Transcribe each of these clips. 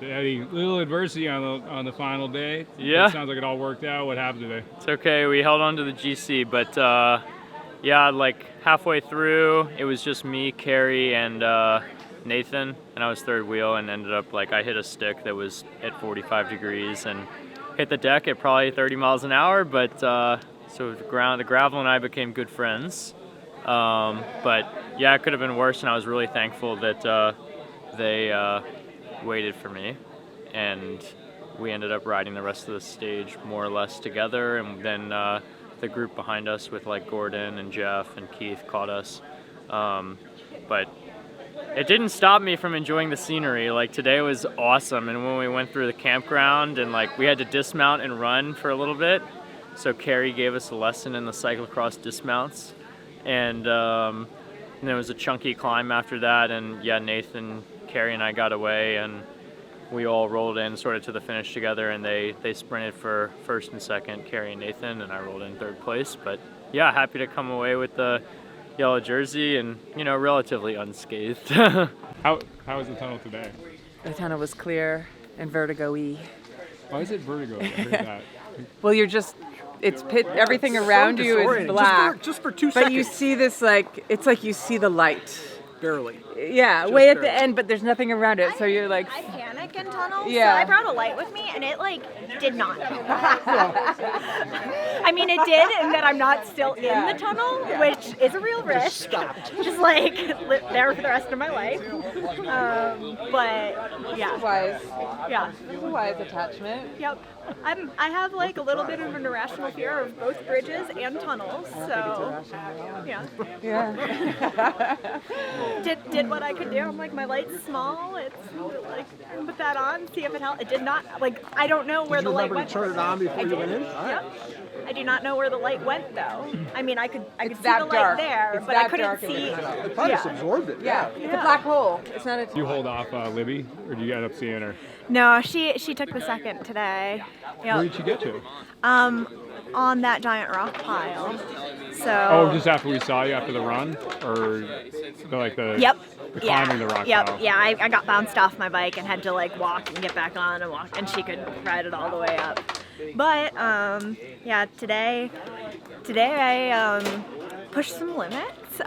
So any little adversity on the final day. Yeah. It sounds like it all worked out. What happened today? It's okay. We held on to the GC, but yeah, like halfway through, it was just me, Kerry, and Nathan, and I was third wheel, and ended up like I hit a stick that was at 45 degrees and hit the deck at probably 30 miles an hour. But so the gravel and I became good friends. But yeah, it could have been worse, and I was really thankful that they waited for me, and we ended up riding the rest of the stage more or less together, and then the group behind us with like Gordon and Jeff and Keith caught us. But it didn't stop me from enjoying the scenery. Like today was awesome, and when we went through the campground and like we had to dismount and run for a little bit, so Kerry gave us a lesson in the cyclocross dismounts, and there was a chunky climb after that, and yeah, Nathan, Kerry, and I got away, and we all rolled in sort of to the finish together, and they sprinted for first and second, Kerry and Nathan, and I rolled in third place. But yeah, happy to come away with the yellow jersey and, you know, relatively unscathed. How was the tunnel today? The tunnel was clear and vertigo-y. Why is it vertigo? I heard that. Well, you're just, it's everything around you is black. Just for 2 seconds. But you see this like, it's like you see the light. Barely. Yeah, Just way at the barely. end, but there's nothing around it, so you're like... I panic in tunnels, Yeah. so I brought a light with me, and it, like, did not. I mean, it did, and that I'm not still in the tunnel, which is a real risk. Just, like, live there for the rest of my life. But, yeah. Wise. Yeah. It's a wise attachment. Yep. I have, like, a little bit of an irrational fear of both bridges and tunnels, so, yeah. Yeah. Did what I could do. I'm like, my light's small. It's like, put that on, see if it helps. It did not. Like, I don't know where the light went. Did you remember to turn it on before you went in? Yep. I do not know where the light went though. I mean, I could see that the light dark. there, It's but I that couldn't dark in see. the It probably just absorbed it. Yeah, it's a black hole. It's not a... Do you hold off Libbey, or do you end up seeing her? No, she took the second today. Yep. Where did she get to? On that giant rock pile. So. Oh, just after we saw you after the run, or the Yep. the climbing the rock Yep. pile? Yeah, I got bounced off my bike and had to like walk and get back on and walk, and she could ride it all the way up. But yeah, today I pushed some limits. So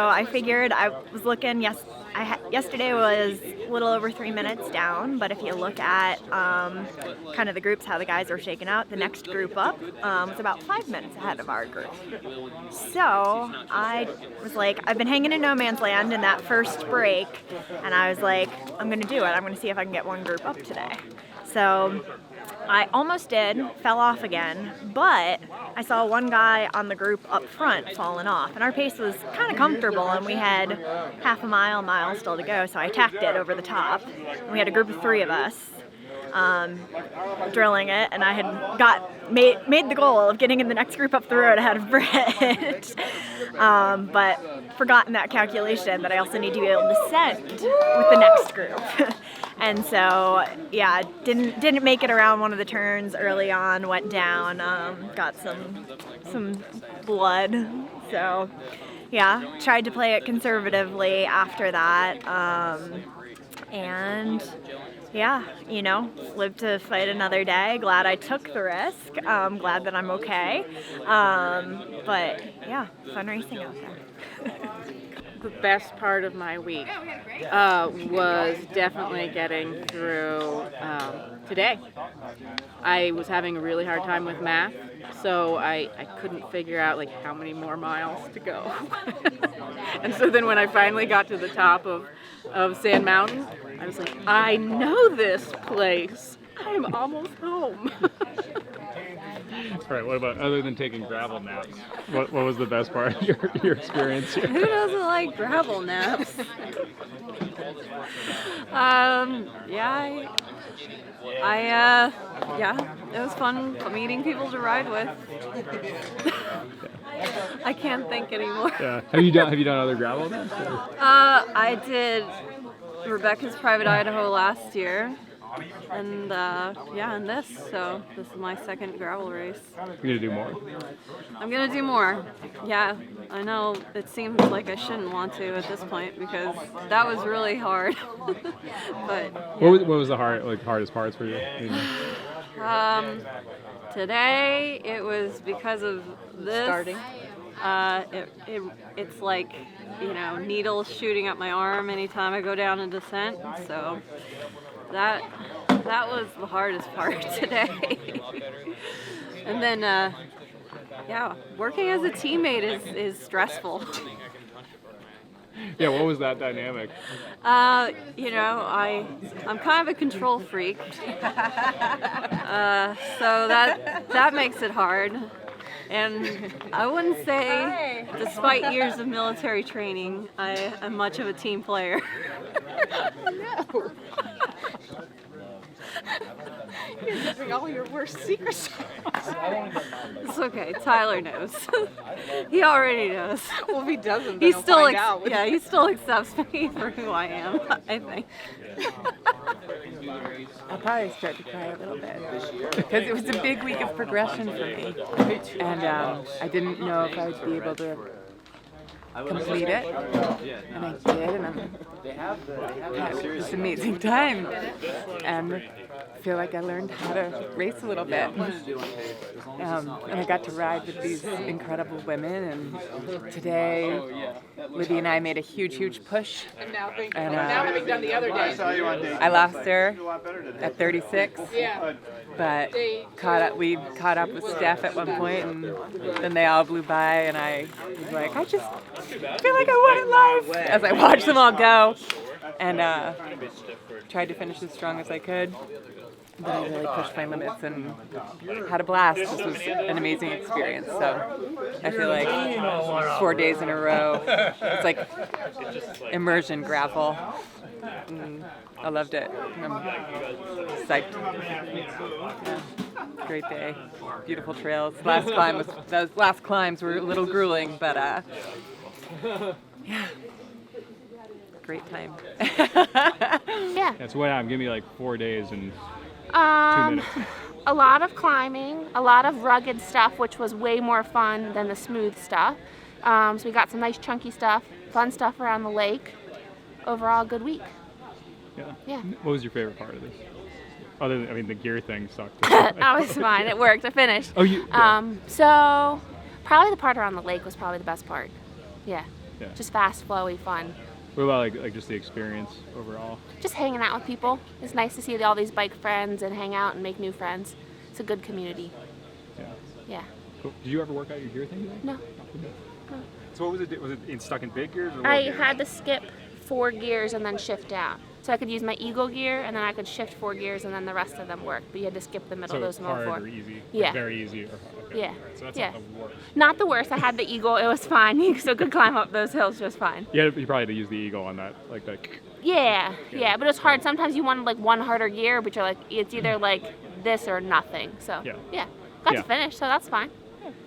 I figured I was looking. Yesterday was a little over 3 minutes down, but if you look at kind of the groups, how the guys are shaking out, the next group up was about 5 minutes ahead of our group. So I was like, I've been hanging in no man's land in that first break, and I was like, I'm gonna do it. I'm gonna see if I can get one group up today. So I almost did, fell off again, but I saw one guy on the group up front falling off, and our pace was kind of comfortable, and we had half a mile still to go, so I tacked it over the top. And we had a group of 3 of us drilling it, and I had made the goal of getting in the next group up the road ahead of Britt, but forgotten that calculation that I also need to be able to descend with the next group. And so, yeah, didn't make it around one of the turns early on, went down, got some blood. So, yeah, tried to play it conservatively after that. And, yeah, you know, live to fight another day. Glad I took the risk. Glad that I'm okay. But, yeah, fun racing out there. The best part of my week was definitely getting through today. I was having a really hard time with math, so I couldn't figure out like how many more miles to go. And so then when I finally got to the top of Sand Mountain, I was like, I know this place. I'm almost home. All right. What about, other than taking gravel naps? What was the best part of your experience here? Who doesn't like gravel naps? Yeah, it was fun meeting people to ride with. I can't think anymore. Yeah. Have you done other gravel naps? I did Rebecca's Private Idaho last year, and yeah, and this. So this is my second gravel race. You're gonna do more. I'm gonna do more. Yeah, I know it seems like I shouldn't want to at this point because that was really hard. But yeah. What was the hardest parts for you? Today it was because of this. Starting. It's like, you know, needles shooting up my arm anytime I go down in descent. So that was the hardest part today. And then, yeah, working as a teammate is stressful. Yeah, what was that dynamic? You know, I'm kind of a control freak, so that makes it hard. And I wouldn't say, despite years of military training, I am much of a team player. No. You're giving all your worst secrets. It's okay. Tyler knows. He already knows. Well, if he doesn't, then He he'll still, find out. yeah, he still accepts me for who I am, I think. I'll probably start to cry a little bit because it was a big week of progression for me, and I didn't know if I would be able to complete it, and I did, and I had this amazing time, and I feel like I learned how to race a little bit, and I got to ride with these incredible women, and today Libbey and I made a huge push, and having done the other day, I lost her at 36, but we caught up with Steph at one point, and then they all blew by, and I was like, I just feel like I wanted life as I watched them all go, and tried to finish as strong as I could. But I really pushed my limits and had a blast. This was an amazing experience. So I feel like 4 days in a row, it's like immersion gravel. I loved it. I'm psyched. Yeah. Great day. Beautiful trails. Those last climbs were a little grueling, but yeah. Great time. Yeah, so what happened? Give me like 4 days and 2 minutes. A lot of climbing, a lot of rugged stuff, which was way more fun than the smooth stuff. So we got some nice chunky stuff, fun stuff around the lake. Overall, good week. Yeah. What was your favorite part of this? Other than, I mean, the gear thing sucked. That was fine. It worked. I finished. Oh, you? Yeah. So probably the part around the lake was probably the best part. Yeah. Just fast, flowy, fun. What about like just the experience overall? Just hanging out with people. It's nice to see all these bike friends and hang out and make new friends. It's a good community. Yeah. Cool. Did you ever work out your gear thing today? No. So what was it? Was it stuck in big gears? Or I had to skip 4 gears and then shift down. So I could use my Eagle gear and then I could shift 4 gears and then the rest of them worked. But you had to skip the middle of those hard 4. or easy? Yeah. Like very easy. Okay. Yeah. Right. So that's Yeah. not the worst. Not the worst. I had the Eagle. It was fine. You still could climb up those hills just fine. You probably had to use the Eagle on that, like that. Yeah. But it's hard. Sometimes you want like one harder gear, but you're like, it's either like this or nothing. So yeah. Got to finish, so that's fine.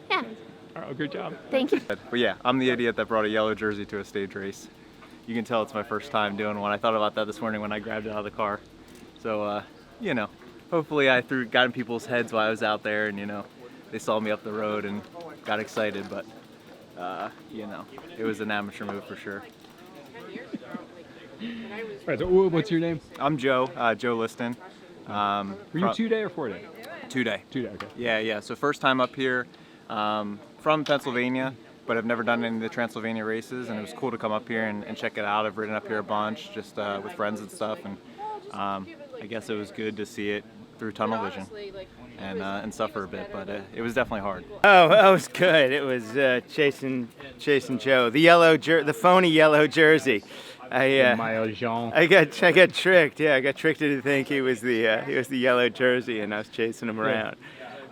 Yeah. All right, well, good job. Thank you. But yeah, I'm the idiot that brought a yellow jersey to a stage race. You can tell it's my first time doing one. I thought about that this morning when I grabbed it out of the car. So, you know, hopefully I got in people's heads while I was out there and, you know, they saw me up the road and got excited, but, you know, it was an amateur move for sure. All right, so what's your name? I'm Joe, Joe Liston. Were you 2 day or 4 day? 2 day. 2 day, okay. Yeah, so first time up here, from Pennsylvania, but I've never done any of the Trans-Sylvania races, and it was cool to come up here and check it out. I've ridden up here a bunch, just with friends and stuff, and I guess it was good to see it through tunnel vision and suffer a bit, but it was definitely hard. Oh, that was good. It was chasing Joe, the phony yellow jersey. I got tricked. Yeah, I got tricked into think he was the yellow jersey, and I was chasing him around.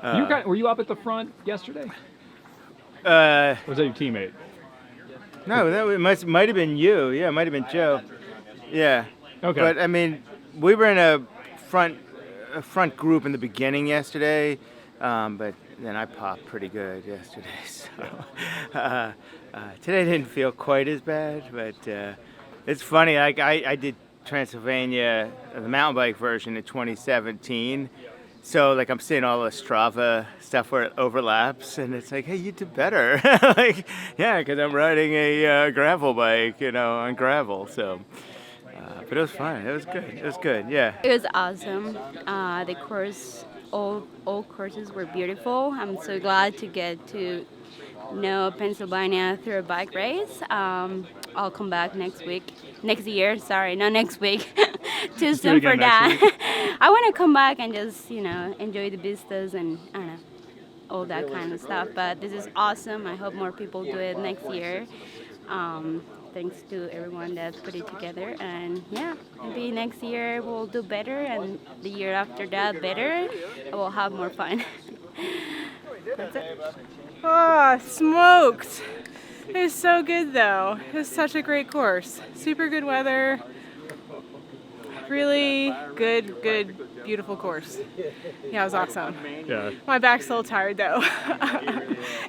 Were you up at the front yesterday? Or was that your teammate? No, that might have been you. Yeah, it might have been Joe. Yeah. Okay. But I mean, we were in a front group in the beginning yesterday, but then I popped pretty good yesterday. So today didn't feel quite as bad, but it's funny. Like I did Trans-Sylvania, the mountain bike version in 2017. So like I'm seeing all the Strava stuff where it overlaps, and it's like, hey, you did better. Like, yeah, because I'm riding a gravel bike, on gravel. So, but it was fun. It was good. It was good. Yeah. It was awesome. The course, all courses were beautiful. I'm so glad to get to know Pennsylvania through a bike race. I'll come back next year. Sorry, not next week. Too soon for that. I want to come back and just, enjoy the vistas and, I don't know, all that kind of stuff. But this is awesome. I hope more people do it next year. Thanks to everyone that put it together. And yeah, maybe next year we'll do better, and the year after that better. We'll have more fun. That's it. Oh, smoked. It was so good though. It was such a great course. Super good weather. Really good, beautiful course. Yeah, it was awesome. Yeah. My back's still tired though.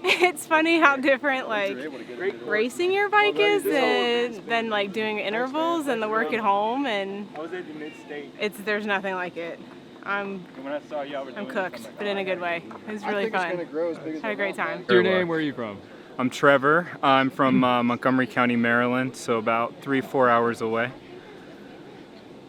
It's funny how different racing your bike is than doing intervals and the work at home, and there's nothing like it. I'm cooked, but in a good way. It was really fun. Had a great time. Your name? Where are you from? I'm Trevor. I'm from Montgomery County, Maryland, so about 3-4 hours away.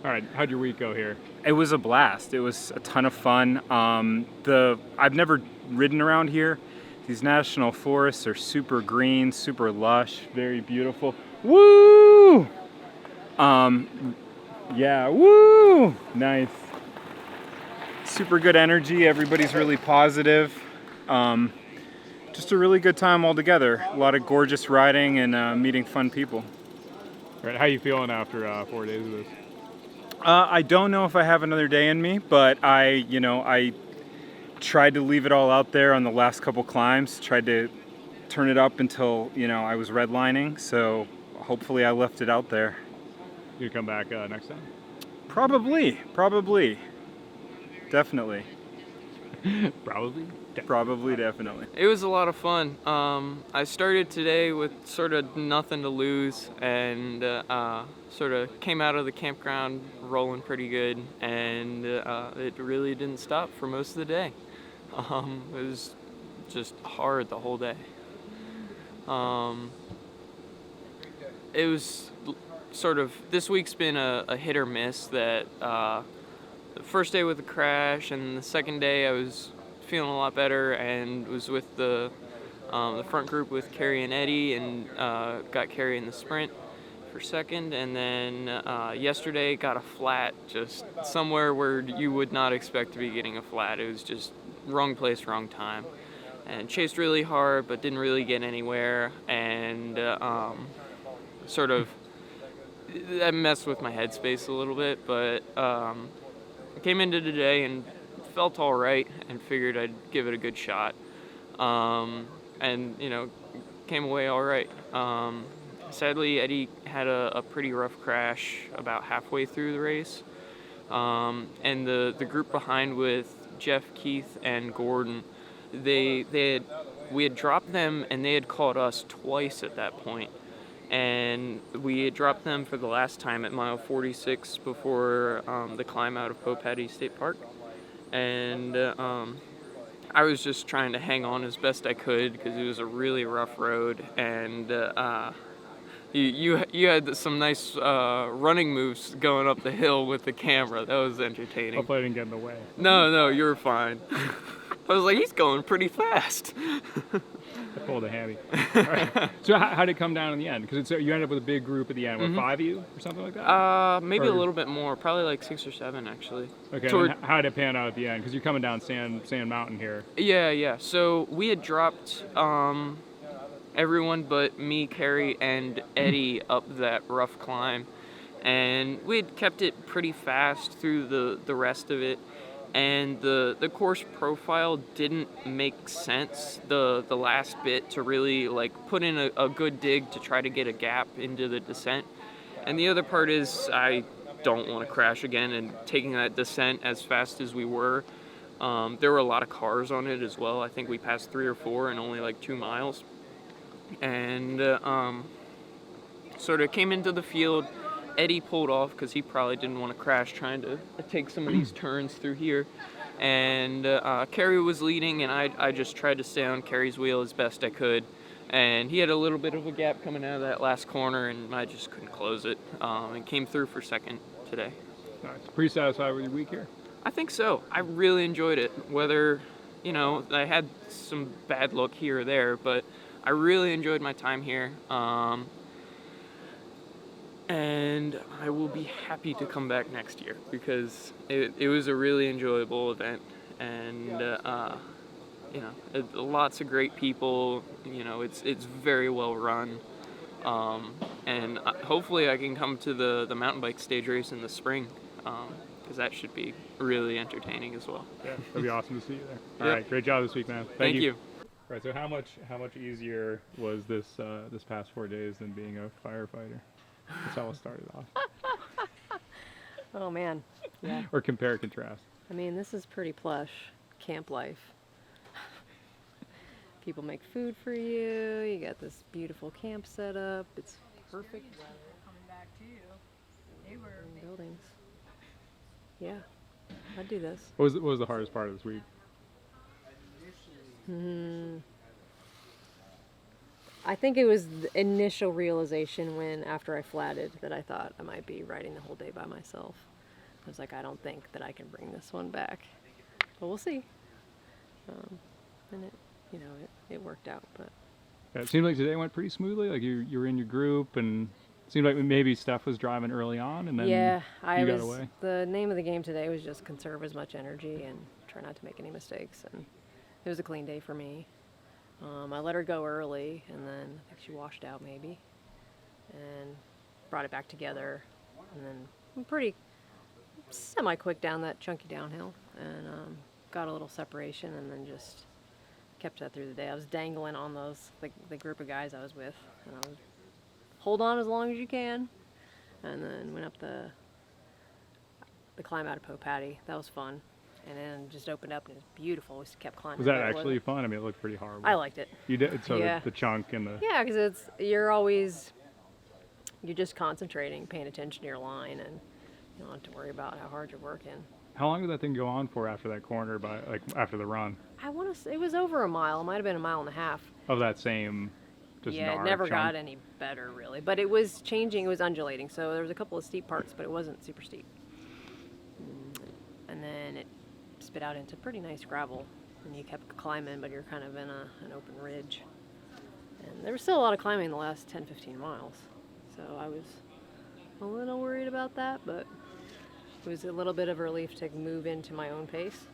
All right, how'd your week go here? It was a blast. It was a ton of fun. I've never ridden around here. These national forests are super green, super lush, very beautiful. Woo! Yeah, woo! Nice. Super good energy. Everybody's really positive. Just a really good time all together. A lot of gorgeous riding and meeting fun people. All right, how you feeling after 4 days of this? I don't know if I have another day in me, but I tried to leave it all out there on the last couple climbs. Tried to turn it up until I was redlining. So hopefully I left it out there. You come back next time? Probably, definitely. Probably, definitely. It was a lot of fun. I started today with sort of nothing to lose, and sort of came out of the campground rolling pretty good, and it really didn't stop for most of the day. It was just hard the whole day. It was sort of, this week's been a hit or miss. That the first day with the crash, and the second day I was feeling a lot better and was with the front group with Kerry and Eddie, and got Kerry in the sprint for second, and then yesterday got a flat just somewhere where you would not expect to be getting a flat. It was just wrong place, wrong time, and chased really hard but didn't really get anywhere, and sort of that messed with my headspace a little bit, but came into today and felt all right and figured I'd give it a good shot, and came away all right. Sadly, Eddie had a pretty rough crash about halfway through the race, and the group behind with Jeff, Keith, and Gordon, we had dropped them and they had caught us twice at that point. And we had dropped them for the last time at mile 46 before the climb out of Popatty State Park. And I was just trying to hang on as best I could because it was a really rough road. And you had some nice running moves going up the hill with the camera. That was entertaining. Hopefully I didn't get in the way. No, you were fine. I was like, he's going pretty fast. I pulled a hammy. All right. So how did it come down in the end? Because you ended up with a big group at the end. What, 5 of you or something like that? Maybe a little bit more. Probably like 6 or 7, actually. Okay. How did it pan out at the end? Because you're coming down Sand Mountain here. Yeah. So we had dropped everyone but me, Kerry, and Eddie up that rough climb, and we had kept it pretty fast through the rest of it. And the course profile didn't make sense the last bit to really put in a good dig to try to get a gap into the descent. And the other part is I don't want to crash again, and taking that descent as fast as we were. There were a lot of cars on it as well. I think we passed 3 or 4 in only 2 miles. And sort of came into the field, Eddie pulled off because he probably didn't want to crash trying to take some of these turns through here. And Kerry was leading, and I just tried to stay on Kerry's wheel as best I could. And he had a little bit of a gap coming out of that last corner, and I just couldn't close it. And came through for second today. Nice. Pretty satisfied with your week here? I think so. I really enjoyed it. Whether, I had some bad luck here or there, but I really enjoyed my time here. And I will be happy to come back next year because it was a really enjoyable event, and lots of great people. It's very well run, and hopefully I can come to the mountain bike stage race in the spring because that should be really entertaining as well. Yeah, it'll be awesome to see you there. All Yep. right, great job this week, man. Thank you. All right, so how much easier was this past 4 days than being a firefighter? That's how it started off. Oh man, yeah. Or compare, contrast. I mean, this is pretty plush camp life. People make food for you. You got this beautiful camp set up. It's perfect. Buildings. Yeah, I'd do this. What was the hardest part of this week? I think it was the initial realization when, after I flatted, that I thought I might be riding the whole day by myself. I was like, I don't think that I can bring this one back, but we'll see. And it worked out. But Yeah, it seemed like today went pretty smoothly. Like you were in your group, and it seemed like maybe Steph was driving early on, and then you got away. The name of the game today was just conserve as much energy and try not to make any mistakes. And it was a clean day for me. I let her go early, and then I think she washed out maybe, and brought it back together, and then pretty semi-quick down that chunky downhill, and got a little separation, and then just kept that through the day. I was dangling on the group of guys I was with, and I was hold on as long as you can, and then went up the climb out of Po Patty. That was fun. And then just opened up, and it was beautiful. We just kept climbing. Was that actually fun? I mean, it looked pretty horrible. I liked it. You did? So yeah. the chunk and the... Yeah, because you're just concentrating, paying attention to your line, and you don't have to worry about how hard you're working. How long did that thing go on for after that corner, after the run? I want to say it was over a mile. It might have been a mile and a half. Of that same... Yeah, it never got any better, really. But it was changing. It was undulating. So there was a couple of steep parts, but it wasn't super steep. And then it spit out into pretty nice gravel, and you kept climbing, but you're kind of in an open ridge. And there was still a lot of climbing the last 10-15 miles, so I was a little worried about that, but it was a little bit of a relief to move into my own pace,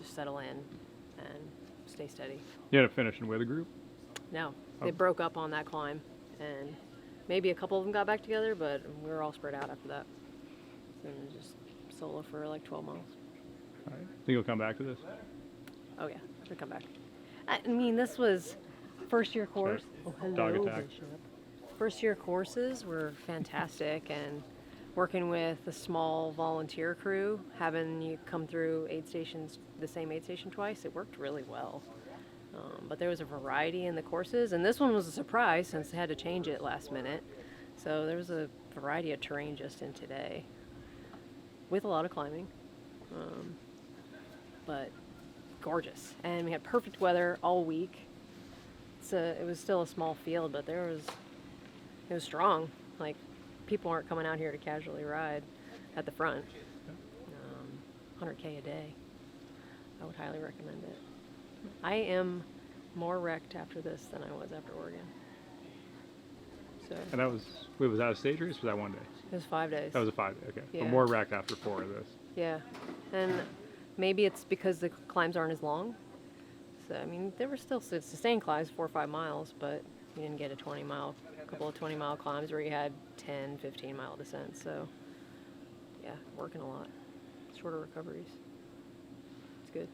just settle in and stay steady. You had to finish in with a group? No, they broke up on that climb, and maybe a couple of them got back together, but we were all spread out after that. And just solo for like 12 miles. All right. Think you'll come back to this? Oh yeah, I'll come back. I mean, this was first year course. Sorry. Oh, hello, Dog attack. Bishop. First year courses were fantastic, and working with a small volunteer crew, having you come through the same aid station twice, it worked really well. But there was a variety in the courses, and this one was a surprise since they had to change it last minute. So there was a variety of terrain just in today, with a lot of climbing. But gorgeous, and we had perfect weather all week. It was still a small field, but it was strong. Like, people aren't coming out here to casually ride at the front. 100K a day. I would highly recommend it. I am more wrecked after this than I was after Oregon. So. And was that a stage race or was that 1 day? It was 5 days. That was a 5 day, okay. Yeah. But more wrecked after 4 of this. Yeah, and maybe it's because the climbs aren't as long. So, I mean, there were still sustained climbs, 4 or 5 miles, but you didn't get a couple of 20-mile climbs where you had 10, 15-mile descents. So, yeah, working a lot. Shorter recoveries. It's good.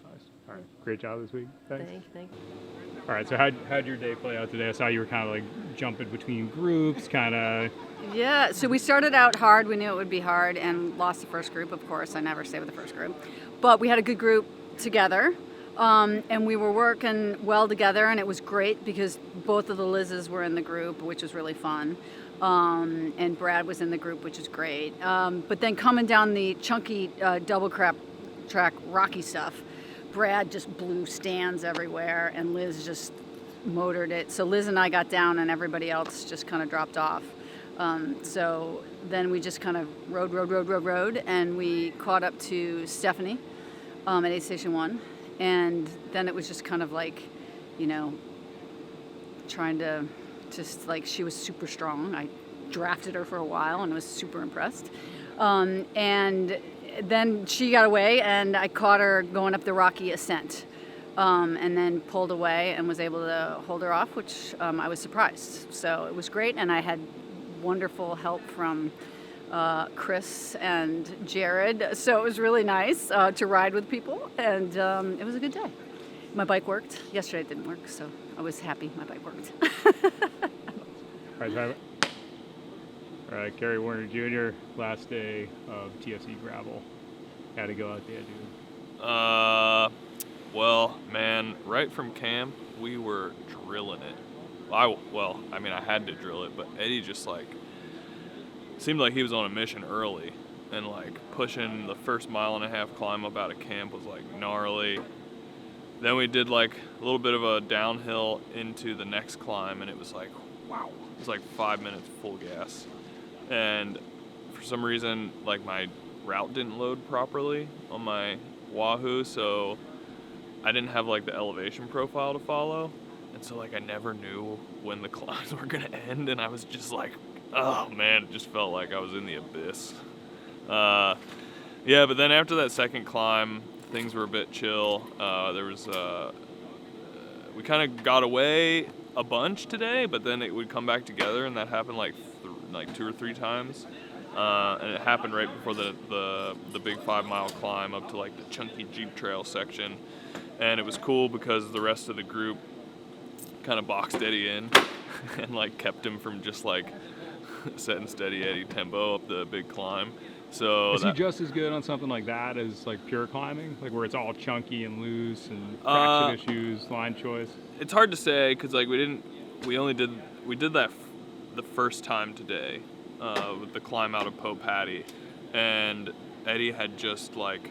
Nice. All right. Great job this week. Thanks. Thank you. All right. So how'd your day play out today? I saw you were kind of like jumping between groups, kind of. Yeah. So we started out hard. We knew it would be hard, and lost the first group. Of course, I never stay with the first group, but we had a good group together, and we were working well together, and it was great because both of the Liz's were in the group, which was really fun. And Brad was in the group, which is great. But then coming down the chunky double track rocky stuff, Brad just blew stands everywhere, and Liz just motored it. So Liz and I got down, and everybody else just kind of dropped off. So then we just kind of rode, and we caught up to Stephanie at aid station 1. And then it was just kind of like, you know, trying to just like, she was super strong. I drafted her for a while and was super impressed. And then she got away, and I caught her going up the rocky ascent. And then pulled away and was able to hold her off, which I was surprised. So it was great, and I had wonderful help from Chris and Jared. So it was really nice to ride with people, and it was a good day. My bike worked. Yesterday it didn't work, so I was happy my bike worked. All right, Trevor. All right, Kerry Werner Jr., last day of TFC Gravel. How'd it go out there, dude? Well, man, right from camp, we were drilling it. I had to drill it, but Eddie just, like, seemed like he was on a mission early. And, like, pushing the first 1.5 mile climb up out of camp was, like, gnarly. Then we did, like, a little bit of a downhill into the next climb, and it was like, wow. It was like 5 minutes full gas. And for some reason, like, my route didn't load properly on my Wahoo, so I didn't have, like, the elevation profile to follow. And so, like, I never knew when the climbs were gonna end, and I was just like, oh man, it just felt like I was in the abyss. Yeah, but then after that second climb, things were a bit chill. We kind of got away a bunch today, but then it would come back together, and that happened like 2 or 3 times. And it happened right before the big 5 mile climb up to like the chunky Jeep Trail section. And it was cool because the rest of the group kind of boxed Eddie in and like kept him from just like setting steady Eddie tempo up the big climb. So is he just as good on something like that as like pure climbing, like where it's all chunky and loose and traction issues, line choice? It's hard to say because like we did that the first time today with the climb out of Po Patty, and Eddie had just like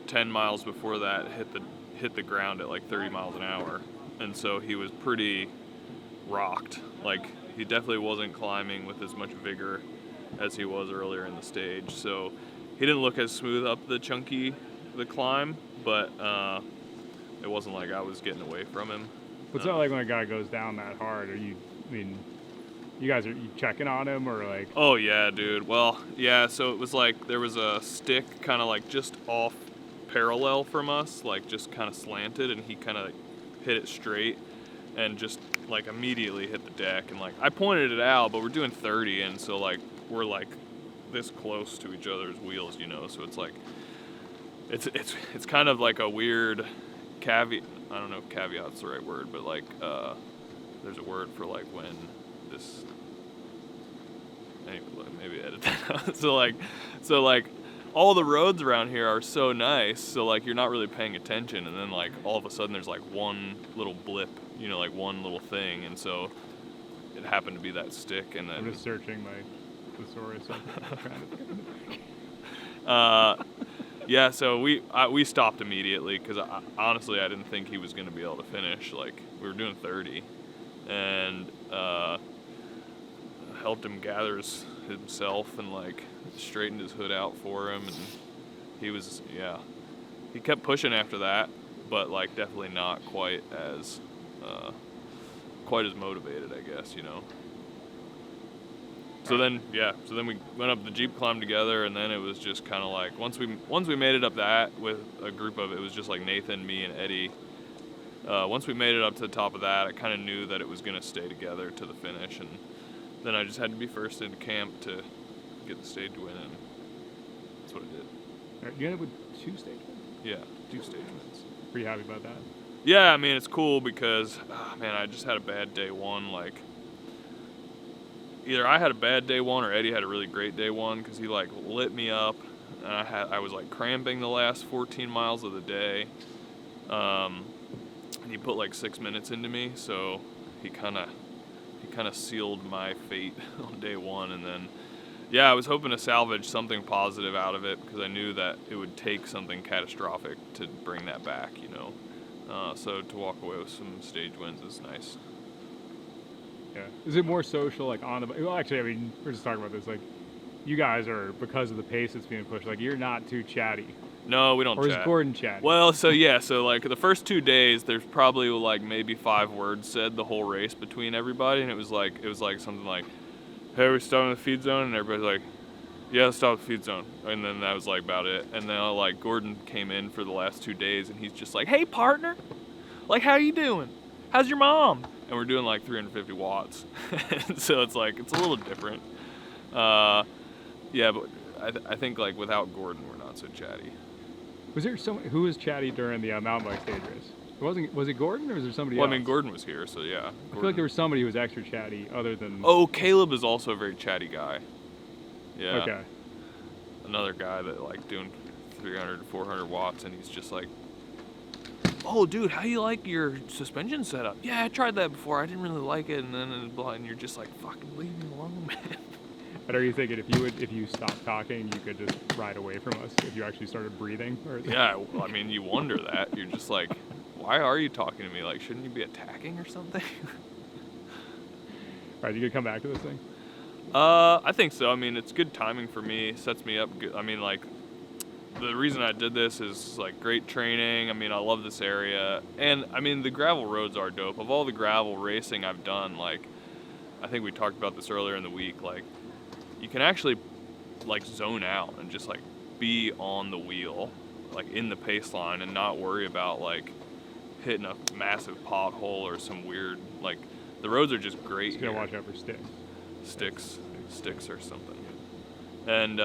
10 miles before that hit the ground at like 30 miles an hour, and so he was pretty rocked. Like he definitely wasn't climbing with as much vigor as he was earlier in the stage, so he didn't look as smooth up the climb, but it wasn't like I was getting away from him. What's that like when a guy goes down that hard? You guys are you checking on him or like? Oh yeah, dude. Well, yeah. So it was like there was a stick kind of like just off parallel from us, like just kind of slanted, and he kind of hit it straight and just like immediately hit the deck. And like I pointed it out, but we're doing 30, and so like we're like this close to each other's wheels, so it's like it's kind of like a weird caveat. I don't know if caveat's the right word, but like there's a word for like when this. Anyway, maybe edit that out. So like all the roads around here are so nice, so like you're not really paying attention, and then like all of a sudden there's like one little blip, like one little thing, and so it happened to be that stick, and then I'm just searching my thesaurus. Yeah, so we stopped immediately because honestly I didn't think he was going to be able to finish. Like we were doing 30, and helped him gather himself and like straightened his hood out for him, and he kept pushing after that, but like definitely not quite as motivated, I guess, So then we went up the Jeep climb together, and then it was just kind of like once we made it up that with a group of, it was just like Nathan, me, and Eddie. Once we made it up to the top of that, I kind of knew that it was going to stay together to the finish, and then I just had to be first into camp to get the stage win, and that's what I did. All right, you ended up with 2 stage wins? Yeah, 2 stage wins. Pretty happy about that? Yeah, I mean, it's cool because, man, I just had a bad day one. Like, either I had a bad day one or Eddie had a really great day one because he, like, lit me up, and I was, like, cramping the last 14 miles of the day. And he put, like, 6 minutes into me, so he kind of kind of sealed my fate on day one. And then, yeah, I was hoping to salvage something positive out of it because I knew that it would take something catastrophic to bring that back, you know. So to walk away with some stage wins is nice. Yeah. Is it more social, like on the? Well, actually, I mean, we're just talking about this. Like, you guys are, because of the pace that's being pushed. Like, you're not too chatty. No, we don't or chat. Or is Gordon chatty? Well, so yeah, so like the first 2 days, there's probably like maybe 5 words said the whole race between everybody, and it was like something like, "Hey, we're starting the feed zone," and everybody's like, "Yeah, let's start the feed zone," and then that was like about it. And then like Gordon came in for the last 2 days, and he's just like, "Hey, partner, like how you doing? How's your mom?" And we're doing like 350 watts, so it's like it's a little different. Yeah, but I think like without Gordon, we're not so chatty. Was there who was chatty during the mountain bike stage race? Was it Gordon or was there somebody else? Well, I mean, Gordon was here, so yeah. I feel like there was somebody who was extra chatty other than... Oh, Caleb is also a very chatty guy. Yeah. Okay. Another guy that like doing 300 to 400 watts, and he's just like, "Oh, dude, how you like your suspension setup?" "Yeah, I tried that before. I didn't really like it." And then and you're just like, "Fucking leave me alone, man." And are you thinking if you stopped talking, you could just ride away from us if you actually started breathing? Or Yeah, well, I mean, you wonder that. You're just like, why are you talking to me? Like, shouldn't you be attacking or something? All right, you gonna come back to this thing? I think so. I mean, it's good timing for me. Sets me up good. I mean, like, the reason I did this is like great training. I mean, I love this area, and I mean the gravel roads are dope. Of all the gravel racing I've done, like, I think we talked about this earlier in the week. Like, you can actually like zone out and just like be on the wheel, like in the pace line, and not worry about like hitting a massive pothole or some weird, like, the roads are just great. Just gotta watch out for sticks or something. And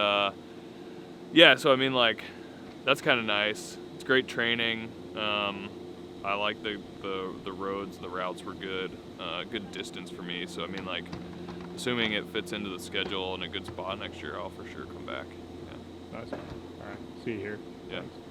yeah, so I mean, like, that's kind of nice. It's great training. I like the roads, the routes were good, good distance for me. So I mean, like, assuming it fits into the schedule in a good spot next year, I'll for sure come back. Yeah. Nice. All right, see you here. Yeah. Thanks.